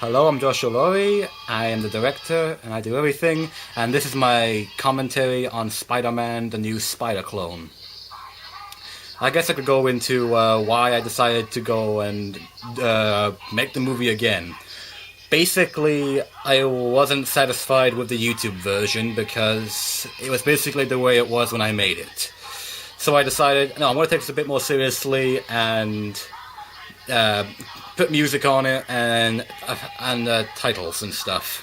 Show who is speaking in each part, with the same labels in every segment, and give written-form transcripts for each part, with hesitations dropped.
Speaker 1: Hello, I'm Joshua Laurie. I am the director, and I do everything. And this is my commentary on Spider-Man: The New Spider-Clone. I guess I could go into why I decided to go and make the movie again. Basically, I wasn't satisfied with the YouTube version because it was basically the way it was when I made it. So I decided, no, I'm going to take this a bit more seriously and put music on it and titles and stuff.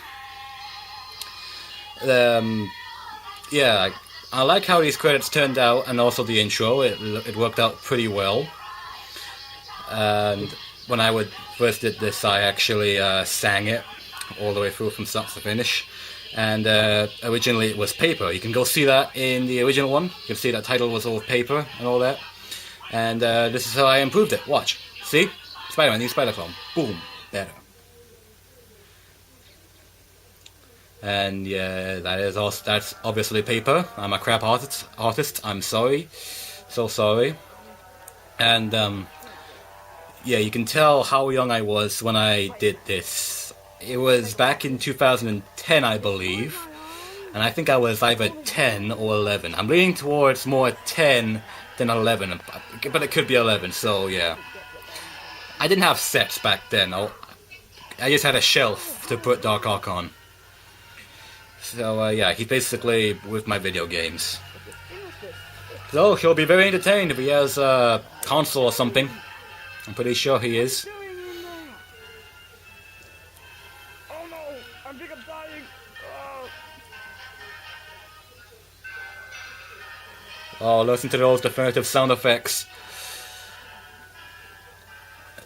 Speaker 1: Yeah, I like how these credits turned out, and also the intro. It worked out pretty well. And when I first did this, I actually sang it all the way through from start to finish. And originally it was paper. You can go see that in the original one. You can see that title was all paper and all that. And this is how I improved it. Watch. See? Spider-Man, new Spider-Clone. Boom. Better. And yeah, that's obviously paper. I'm a crap artist. I'm sorry. So sorry. And yeah, you can tell how young I was when I did this. It was back in 2010, I believe. And I think I was either 10 or 11. I'm leaning towards more 10 than 11. But it could be 11, so yeah. I didn't have sets back then. I just had a shelf to put Doc Ock on. So yeah, he's basically with my video games. So he'll be very entertained if he has a console or something. I'm pretty sure he is.
Speaker 2: Oh no! I think I'm dying!
Speaker 1: Oh, listen to those definitive sound effects.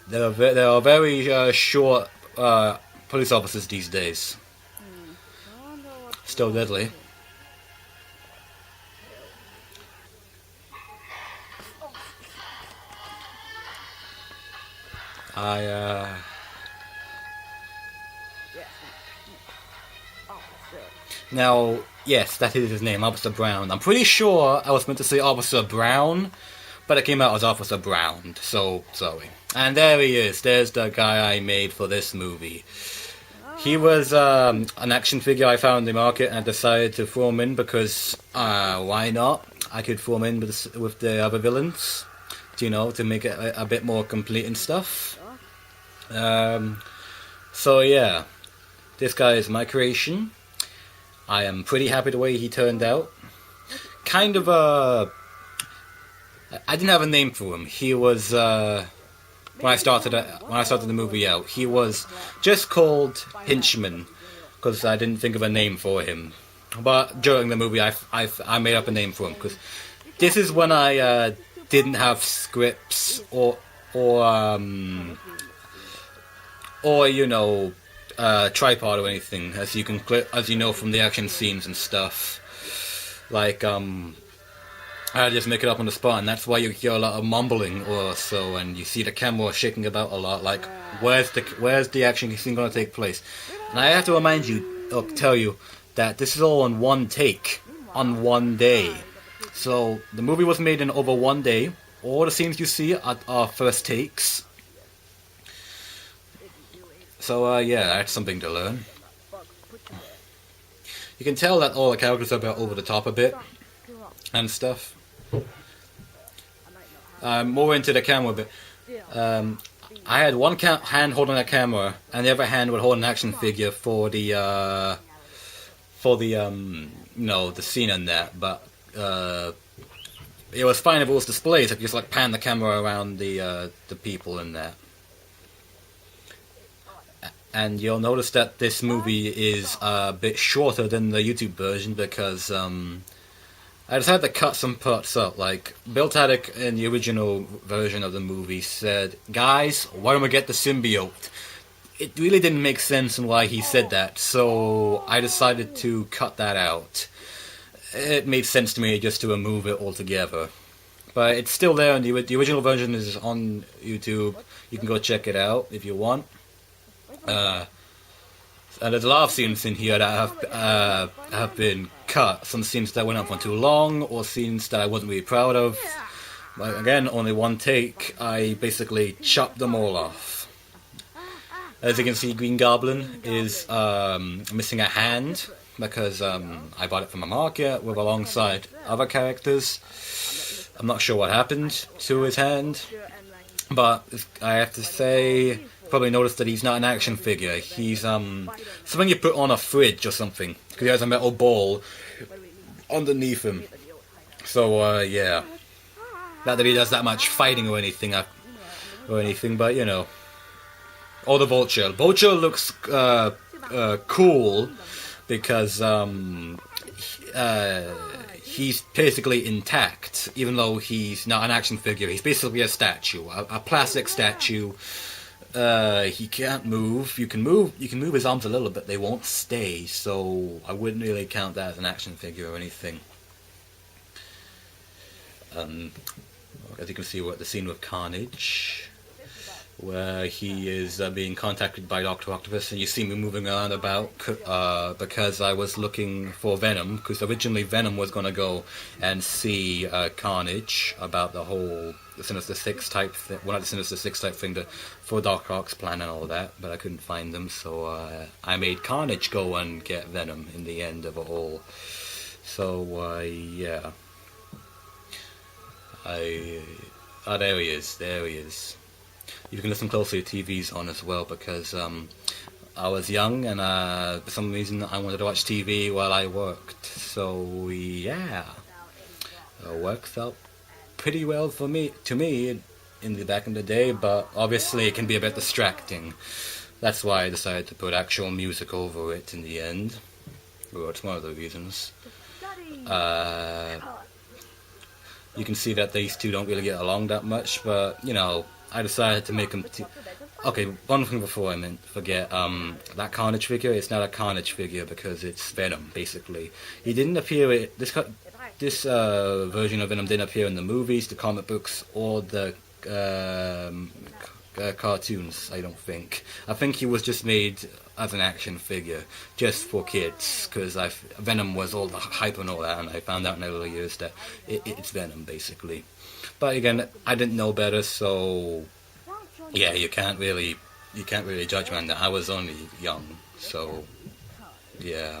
Speaker 1: There are very short police officers these days. Still deadly. Now, yes, that is his name, Officer Brown. I'm pretty sure I was meant to say Officer Brown, but it came out as Officer Brown, so sorry. And there he is. There's the guy I made for this movie. He was an action figure I found in the market, and I decided to throw him in because why not? I could throw him in with the other villains, you know, to make it a bit more complete and stuff. So yeah, this guy is my creation. I am pretty happy the way he turned out. Kind of I didn't have a name for him. He was when I started the movie out, he was just called Hinchman because I didn't think of a name for him. But during the movie, I made up a name for him because this is when I didn't have scripts or you know, tripod or anything, as you know from the action scenes and stuff. Like I just make it up on the spot, and that's why you hear a lot of mumbling or so, and you see the camera shaking about a lot. Like, where's the action scene going to take place? And I have to remind you, or tell you, that this is all on one take, on one day. So the movie was made in over one day. All the scenes you see are first takes. So yeah, that's something to learn. You can tell that all the characters are about over the top a bit and stuff. More into the camera, but I had one hand holding a camera, and the other hand would hold an action figure for the you know, the scene in that. But it was fine if it was displays. If you just like pan the camera around the people in that. And you'll notice that this movie is a bit shorter than the YouTube version because I decided to cut some parts out. Like, Bill Tadek in the original version of the movie said, "Guys, why don't we get the symbiote?" It really didn't make sense in why he said that, so I decided to cut that out. It made sense to me just to remove it altogether. But it's still there, and the original version is on YouTube. You can go check it out if you want. And there's a lot of scenes in here that have been cut. Some scenes that went on for too long, or scenes that I wasn't really proud of. But again, only one take. I basically chopped them all off. As you can see, Green Goblin is missing a hand because I bought it from a market with alongside other characters. I'm not sure what happened to his hand, but I have to say, probably noticed that he's not an action figure. He's something you put on a fridge or something, because he has a metal ball underneath him. So yeah, not that he does that much fighting or anything, but you know. Or the Vulture. Vulture looks cool because he's basically intact, even though he's not an action figure. He's basically a statue, a plastic statue. He can't move. You can move his arms a little bit. They won't stay, so I wouldn't really count that as an action figure or anything. As you can see, we're at the scene with Carnage, where he is being contacted by Dr. Octopus, and you see me moving around about because I was looking for Venom, because originally Venom was going to go and see Carnage about the whole Sinister Six type thing, well, not the Sinister Six type thing, for Doc Ock's plan and all that, but I couldn't find them, so I made Carnage go and get Venom in the end of it all. So, yeah. There he is. You can listen closely, TV's on as well, because I was young and for some reason I wanted to watch TV while I worked. So yeah, it works out pretty well to me in the back in the day, but obviously it can be a bit distracting. That's why I decided to put actual music over it in the end. Well, it's one of the reasons. You can see that these two don't really get along that much, but you know, I decided to make them. Okay, one thing before I forget. That Carnage figure, it's not a Carnage figure because it's Venom. Basically, he didn't appear. This version of Venom didn't appear in the movies, the comic books, or the cartoons. I don't think. I think he was just made as an action figure, just for kids, because Venom was all the hype and all that, and I found out in the early years that it's Venom basically. But again, I didn't know better, so yeah, you can't really judge me on that. I was only young, so yeah.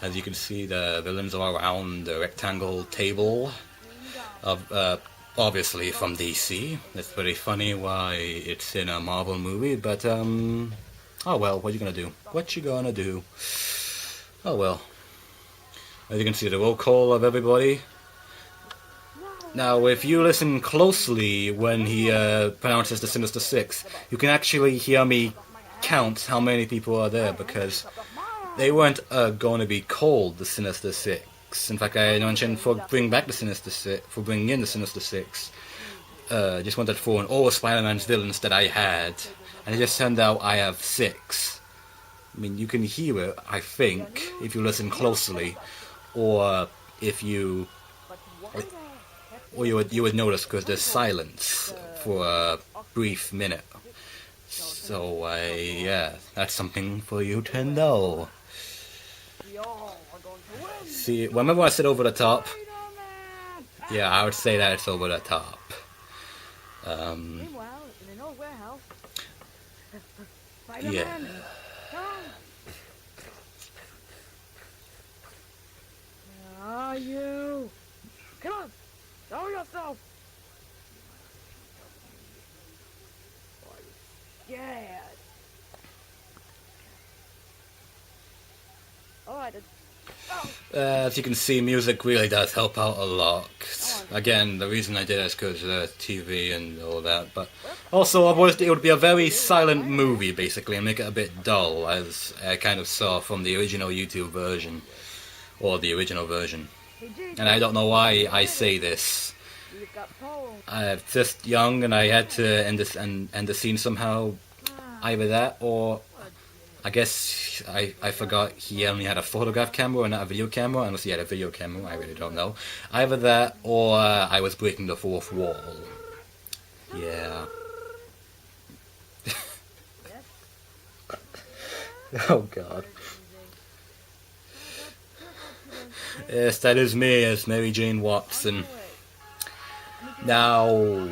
Speaker 1: As you can see, the villains are around the rectangle table of obviously from DC. It's pretty funny why it's in a Marvel movie, but oh well, what you gonna do? Oh well. As you can see, the roll call of everybody. Now, if you listen closely when he pronounces the Sinister Six, you can actually hear me count how many people are there, because they weren't going to be called the Sinister Six. In fact, I mentioned for bringing in the Sinister Six, just wanted to throw in all of Spider-Man's villains that I had, and it just turned out I have 6. I mean, you can hear it, I think, if you listen closely, or if you... Or you would notice, because there's silence for a brief minute. So, yeah, that's something for you to know. See, remember when I said over the top? Yeah, I would say that it's over the top. Yeah.
Speaker 2: Where are you? Come on! Show yourself! Scared. Alright.
Speaker 1: As you can see, music really does help out a lot. Again, the reason I did it is because TV and all that, but also otherwise it would be a very silent movie, basically, and make it a bit dull, as I kind of saw from the original YouTube version, or the original version. And I don't know why I say this. I'm just young, and I had to end the scene somehow. Either that, or I guess I forgot he only had a photograph camera and not a video camera. Unless he had a video camera, I really don't know. Either that, or I was breaking the fourth wall. Yeah. Oh God. Yes, that is me as Mary Jane Watson. Now,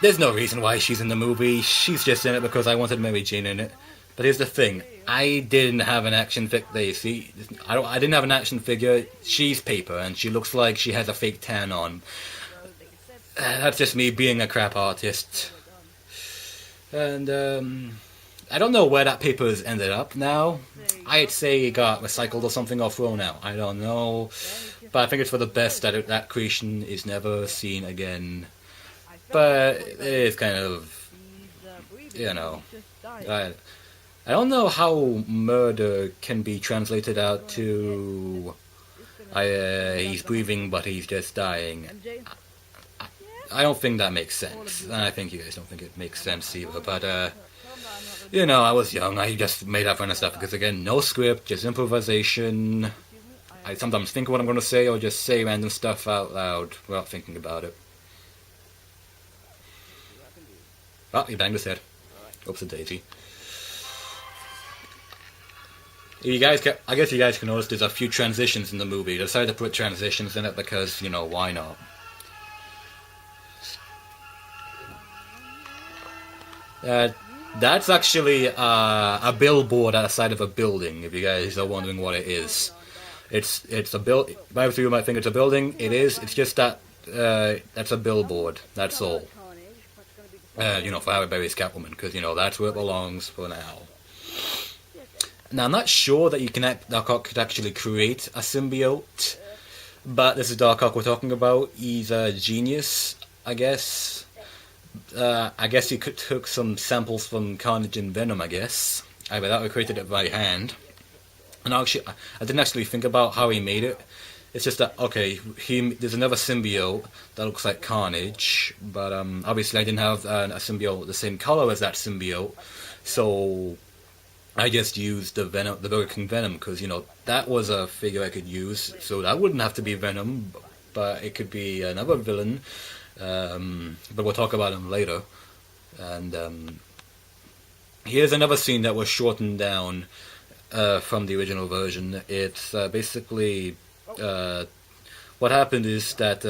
Speaker 1: there's no reason why she's in the movie. She's just in it because I wanted Mary Jane in it. But here's the thing: I didn't have an action figure. You see, I didn't have an action figure. She's paper, and she looks like she has a fake tan on. That's just me being a crap artist. And I don't know where that paper has ended up now. I'd say it got recycled or something or thrown out. I don't know. But I think it's for the best that that creation is never seen again. But it is kind of, you know, I don't know how murder can be translated out to he's breathing but he's just dying. I don't think that makes sense. And I think you guys don't think it makes sense either. But, you know, I was young. I just made up random stuff because, again, no script, just improvisation. I sometimes think of what I'm going to say or just say random stuff out loud without thinking about it. Oh, he banged his head. Oops, a daisy. You guys I guess you guys can notice there's a few transitions in the movie. They decided to put transitions in it because, you know, why not? That's actually a billboard at the side of a building, if you guys are wondering what it is. It's a build. Most of you might think it's a building. It is. It's just that that's a billboard. That's all. You know, for Halle Berry's Catwoman, because, you know, that's where it belongs for now. Now, I'm not sure that Doc Ock could actually create a symbiote, but this is Doc Ock we're talking about. He's a genius, I guess. I guess he took some samples from Carnage and Venom, I guess. Either that or created it by hand. And actually, I didn't actually think about how he made it. It's just that, okay, there's another symbiote that looks like Carnage, but obviously I didn't have a symbiote the same color as that symbiote, so I just used the Burger King Venom, because, you know, that was a figure I could use, so that wouldn't have to be Venom, but it could be another villain. But we'll talk about him later. And here's another scene that was shortened down from the original version. It's basically what happened is that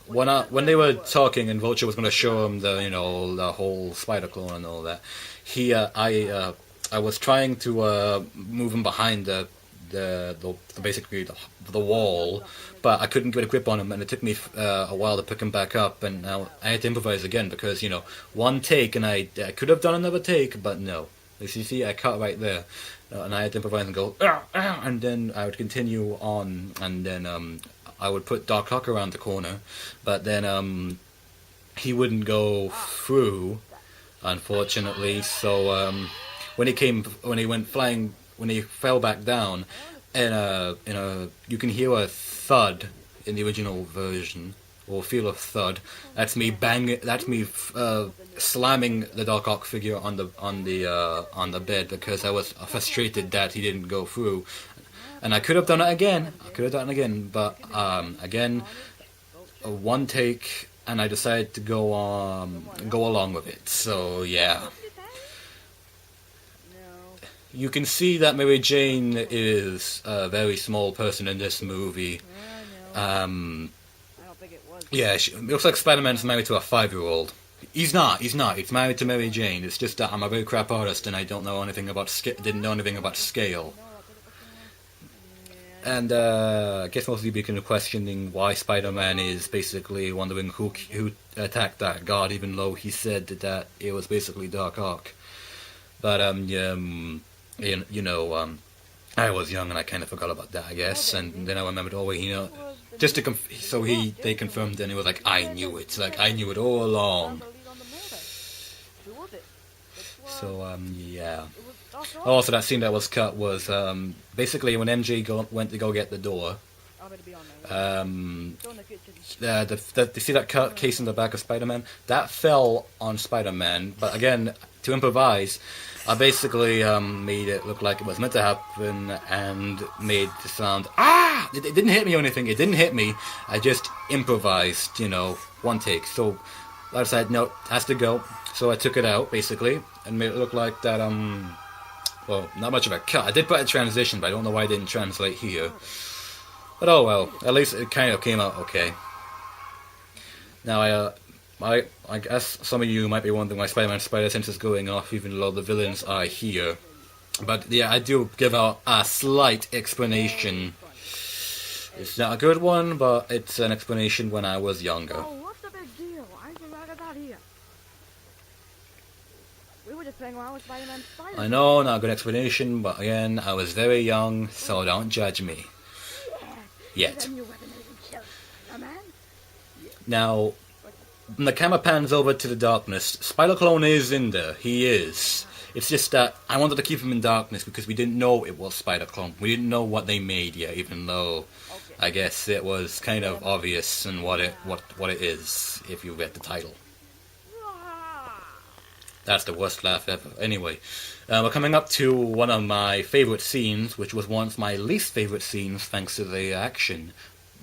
Speaker 1: when they were talking and Vulture was going to show him the whole spider clone and all that, I was trying to move him behind basically the wall, but I couldn't get a grip on him, and it took me a while to pick him back up, and now I had to improvise again because, you know, one take, and I could have done another take, but no. As you see, I cut right there, and I had to improvise and go, and then I would continue on, and then I would put Doc Ock around the corner, but then he wouldn't go through, unfortunately, so when he went flying, when he fell back down, and you can hear a thud in the original version, or feel a thud. That's me banging. That's me slamming the Doc Ock figure on the bed because I was frustrated that he didn't go through, and I could have done it again. But again, one take, and I decided to go along with it. So yeah. You can see that Mary Jane is a very small person in this movie. Yeah, it looks like Spider-Man's married to a 5-year-old. He's not. He's married to Mary Jane. It's just that I'm a very crap artist and I don't know anything about didn't know anything about scale. And I guess most of you begin questioning why Spider-Man is basically wondering who attacked that god, even though he said that it was basically Doc Ock. But you know, I was young and I kind of forgot about that, I guess, and then I remembered, oh wait, you know, just to they confirmed, and it was like, I knew it, I knew it all along. So yeah. Also, that scene that was cut was basically when MJ went to go get the door. You see that case in the back of Spider-Man? That fell on Spider-Man, but again, to improvise, I basically made it look like it was meant to happen and made the sound, ah! It didn't hit me or anything, it didn't hit me, I just improvised, you know, one take. So I decided, no, it has to go. So I took it out, basically, and made it look like that, well, not much of a cut. I did put a transition, but I don't know why I didn't translate here. But oh well, at least it kind of came out okay. Now I guess some of you might be wondering why Spider-Man Spider Sense is going off even though the villains are here. But yeah, I do give out a slight explanation. It's not a good one, but it's an explanation when I was younger.
Speaker 2: Oh, what's the big deal? I think I got out here. We were just playing around with Spider-Man Spider.
Speaker 1: I know, not a good explanation, but again, I was very young, so don't judge me. Yet.
Speaker 2: Then your weapon isn't killed, Spider-Man.
Speaker 1: Now, when the camera pans over to the darkness, Spider-Clone is in there. He is. It's just that I wanted to keep him in darkness because we didn't know it was Spider-Clone. We didn't know what they made yet, even though I guess it was kind of obvious in what it is if you read the title. That's the worst laugh ever. Anyway, we're coming up to one of my favorite scenes, which was once my least favorite scenes thanks to the action.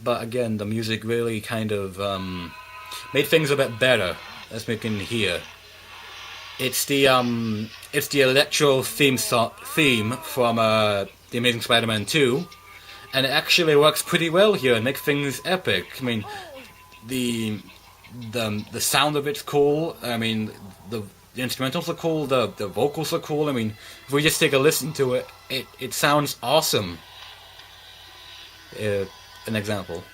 Speaker 1: But again, the music really kind of made things a bit better, as we can hear. It's the Electro theme from The Amazing Spider-Man 2, and it actually works pretty well here and makes things epic. I mean, the sound of it's cool. I mean, the instrumentals are cool. The vocals are cool. I mean, if we just take a listen to it, it sounds awesome. An example.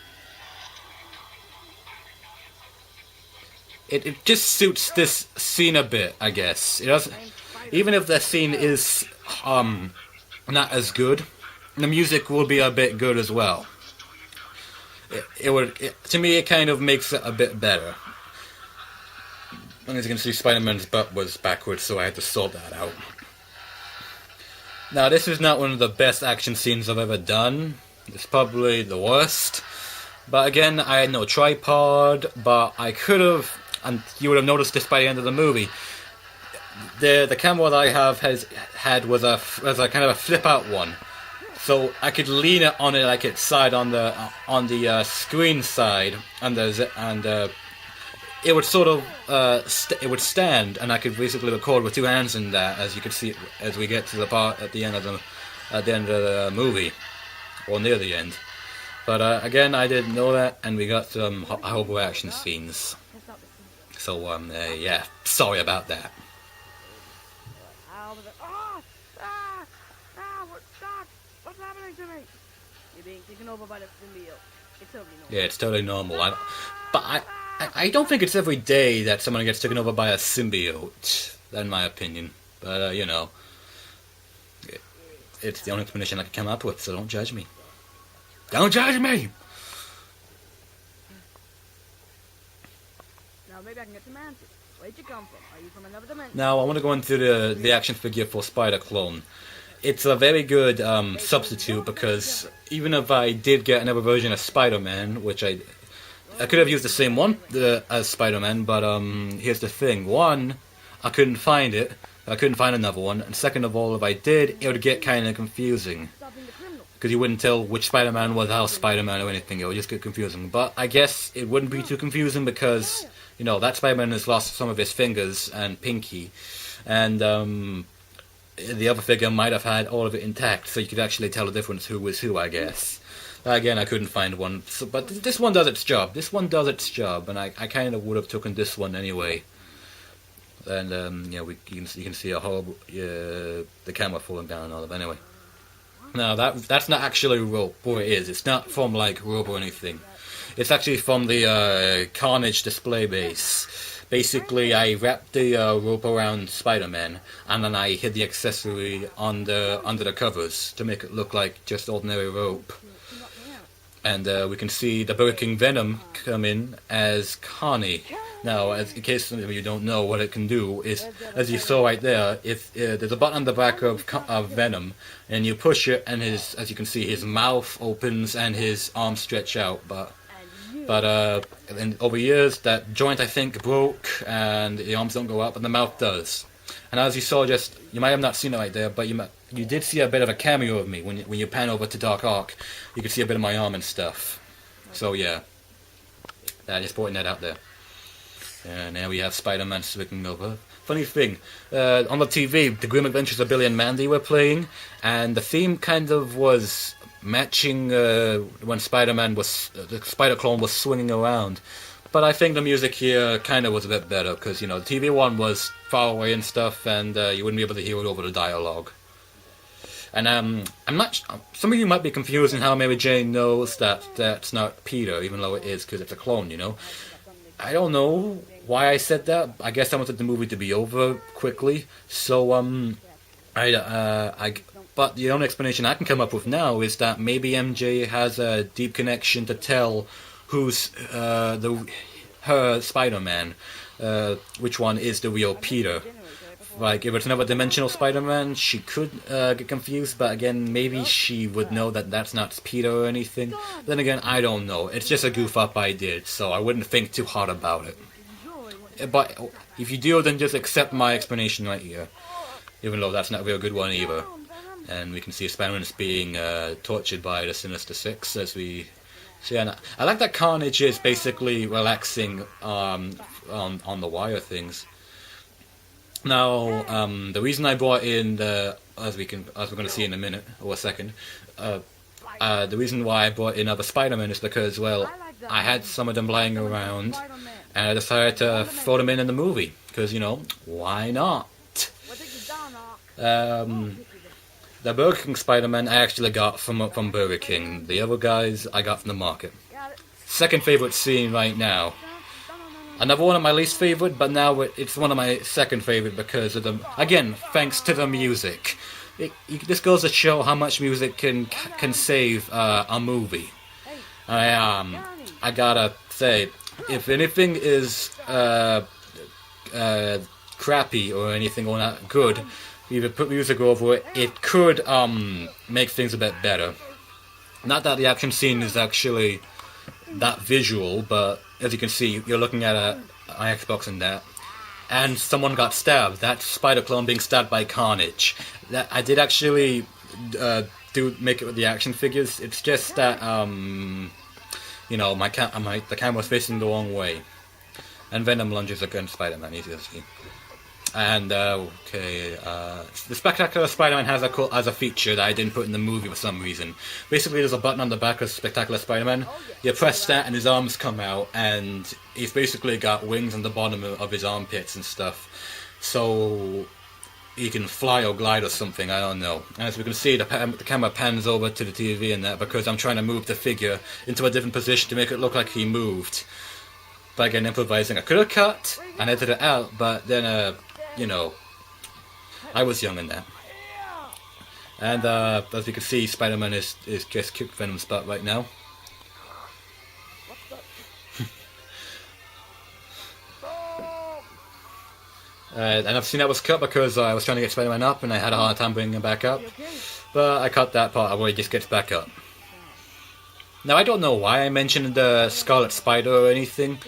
Speaker 1: It just suits this scene a bit, I guess. It doesn't, even if the scene is not as good, the music will be a bit good as well. To me, it kind of makes it a bit better. As you can see, Spider-Man's butt was backwards, so I had to sort that out. Now, this is not one of the best action scenes I've ever done. It's probably the worst. But again, I had no tripod, but I could have, and you would have noticed this by the end of the movie. The camera that I was a kind of a flip-out one. So I could lean it on it like its side on the screen side, and it would sort of it would stand, and I could basically record with two hands in that, as you could see as we get to the part at the end of the movie, or near the end. But again, I didn't know that, and we got some horrible action scenes. So yeah, sorry about that.
Speaker 2: What's happening to me? You're being taken over by the symbiote. It's totally normal.
Speaker 1: Yeah, it's totally normal. I don't think it's every day that someone gets taken over by a symbiote, in my opinion. But, you know, it's the only explanation I can come up with, so don't judge me. Don't judge me!
Speaker 2: Now maybe I can get some answers. Where'd you come from? Are you from another dimension?
Speaker 1: Now, I want to go into the action figure for Spider-Clone. It's a very good substitute, because even if I did get another version of Spider-Man, which I could have used the same one as Spider-Man, but here's the thing. One, I couldn't find it. I couldn't find another one. And second of all, if I did, it would get kind of confusing. Because you wouldn't tell which Spider-Man was how Spider-Man or anything. It would just get confusing. But I guess it wouldn't be too confusing because, you know, that Spider-Man has lost some of his fingers and pinky. And the other figure might have had all of it intact, so you could actually tell the difference who was who, I guess. Again, I couldn't find one, so, but this one does its job. This one does its job, and I kind of would have taken this one anyway. And you can see a horrible the camera falling down and all of it. Anyway, now that's not actually rope, or it is. It's not from like rope or anything. It's actually from the Carnage display base. Basically, I wrapped the rope around Spider-Man, and then I hid the accessory under the covers to make it look like just ordinary rope. And we can see the Burking Venom come in as Connie. Now, in case some of you don't know what it can do, is, as you saw right there, if there's a button on the back of Venom, and you push it, and as you can see, his mouth opens and his arms stretch out, but and over years, that joint, I think, broke, and the arms don't go up, but the mouth does. And as you saw, you might have not seen it right there, but you did see a bit of a cameo of me when you pan over to Dark Ark. You could see a bit of my arm and stuff. So yeah, just pointing that out there. And now we have Spider-Man swinging over. Funny thing, on the TV, The Grim Adventures of Billy and Mandy were playing, and the theme kind of was matching when the Spider-Clone was swinging around. But I think the music here kind of was a bit better because, the TV one was far away and stuff, and you wouldn't be able to hear it over the dialogue. And I'm not. Some of you might be confused in how Mary Jane knows that that's not Peter, even though it is, because it's a clone. I don't know why I said that. I guess I wanted the movie to be over quickly. So But the only explanation I can come up with now is that maybe MJ has a deep connection to tell who's her Spider-Man, which one is the real Peter. Like, if it's another dimensional Spider-Man, she could get confused, but again, maybe she would know that that's not Peter or anything. Then again, I don't know. It's just a goof-up I did, so I wouldn't think too hard about it. But if you do, then just accept my explanation right here. Even though that's not a real good one either. And we can see Spider-Man is being tortured by the Sinister Six, as we see. And I like that Carnage is basically relaxing on the wire things. Now, the reason I brought in as we're going to see in a minute or a second, the reason why I brought in other Spider-Man is because, well, I had some of them lying around, and I decided to throw them in the movie because, why not? The Burger King Spider-Man I actually got from Burger King. The other guys I got from the market. Second favorite scene right now. Another one of my least favorite, but now it's one of my second favorite because of again, thanks to the music. This goes to show how much music can save a movie. I gotta say, if anything is crappy or anything or not good, either put music over it, it could make things a bit better. Not that the action scene is actually that visual, but as you can see, you're looking at an Xbox and that. And someone got stabbed. That's Spider-Clone being stabbed by Carnage. That I did actually make it with the action figures. It's just that the camera's facing the wrong way. And Venom lunges against Spider-Man, easy to see. And the Spectacular Spider-Man has a feature that I didn't put in the movie for some reason. Basically, there's a button on the back of Spectacular Spider-Man. You press that, and his arms come out, and he's basically got wings on the bottom of his armpits and stuff. So he can fly or glide or something. I don't know. And as we can see, the camera pans over to the TV and that because I'm trying to move the figure into a different position to make it look like he moved. But again, improvising. I could have cut and edited it out, but then I was young in that. And as you can see, Spider-Man is just kicked Venom's butt right now. And I've seen that was cut because I was trying to get Spider-Man up and I had a hard time bringing him back up. But I cut that part where he just gets back up. Now, I don't know why I mentioned the Scarlet Spider or anything.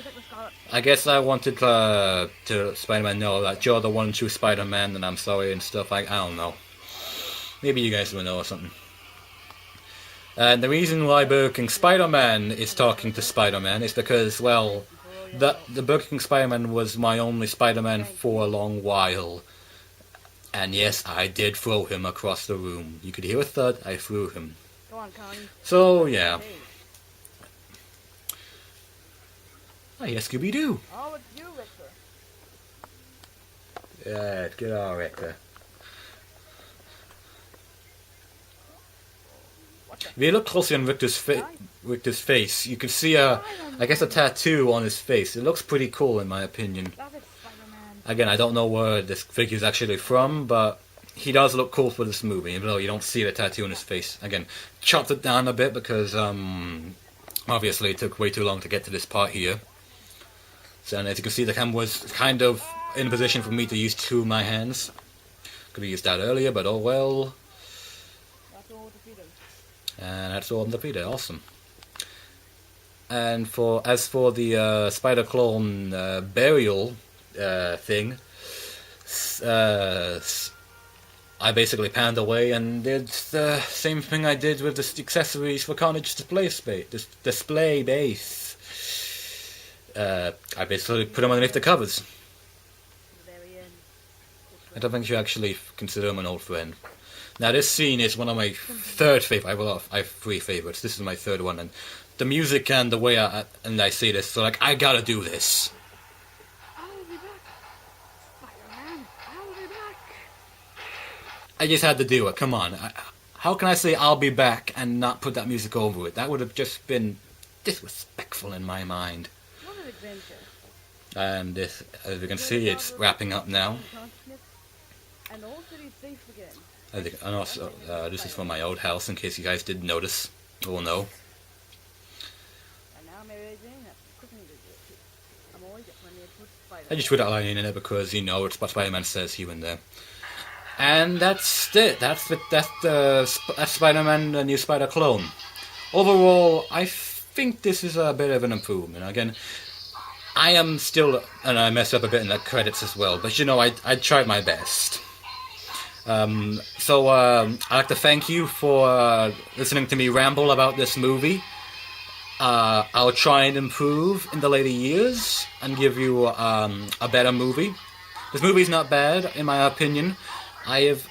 Speaker 1: I guess I wanted to Spider-Man know that you're the one and true Spider-Man and I'm sorry and stuff. I don't know. Maybe you guys will know or something. And the reason why Burger King Spider-Man is talking to Spider-Man is because, well, the Burger King Spider-Man was my only Spider-Man for a long while. And yes, I did throw him across the room. You could hear a thud, I threw him.
Speaker 2: Go on, Connie.
Speaker 1: So, yeah. Oh, yeah, Scooby-Doo.
Speaker 2: Oh, it's you, Richter.
Speaker 1: Yeah, good on, Richter. If you look closely on Richter's face, you can see I guess a tattoo on his face. It looks pretty cool in my opinion.
Speaker 2: Love it, Spider-Man.
Speaker 1: Again, I don't know where this figure is actually from, but he does look cool for this movie, even though you don't see the tattoo on his face. Again, chopped it down a bit because obviously it took way too long to get to this part here. So, and as you can see, the camera was kind of in a position for me to use two of my hands. Could have used that earlier, but oh well.
Speaker 2: That's all defeated.
Speaker 1: And that's all defeated. Awesome. And as for the Spider-Clone burial thing, I basically panned away and did the same thing I did with the accessories for Carnage display base. I basically put them underneath the covers.
Speaker 2: The very end.
Speaker 1: I don't think you actually consider him an old friend. Now this scene is one of my third favorite. I have three favorites. This is my third one, and the music and the way I see this. So like, I gotta do this.
Speaker 2: I will be back. Spider-Man, I will be back.
Speaker 1: I just had to do it. Come on. How can I say I'll be back and not put that music over it? That would have just been disrespectful in my mind.
Speaker 2: What an adventure.
Speaker 1: And this, as you can see, it's wrapping up now.
Speaker 2: And all cities safe again.
Speaker 1: And also, this is from my old house, in case you guys didn't notice or know.
Speaker 2: And now Mary Jane has cooking to do. I'm always at my near foot Spider-Man.
Speaker 1: I just put that line in there because, you know, it's what Spider-Man says here and there. And that's it. That's Spider-Man, the new Spider clone. Overall, I think this is a bit of an improvement. Again, I am still, and I messed up a bit in the credits as well, but you know, I tried my best. So I'd like to thank you for listening to me ramble about this movie. I'll try and improve in the later years and give you a better movie. This movie's not bad, in my opinion. It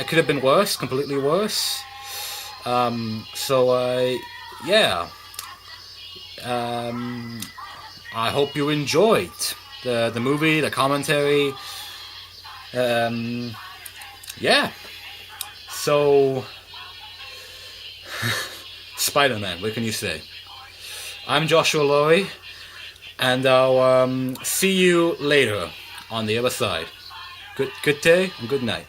Speaker 1: could have been worse, completely worse. Yeah. I hope you enjoyed the movie, the commentary. Yeah. So, Spider-Man, what can you say? I'm Joshua Laurie, and I'll see you later on the other side. Good day and good night.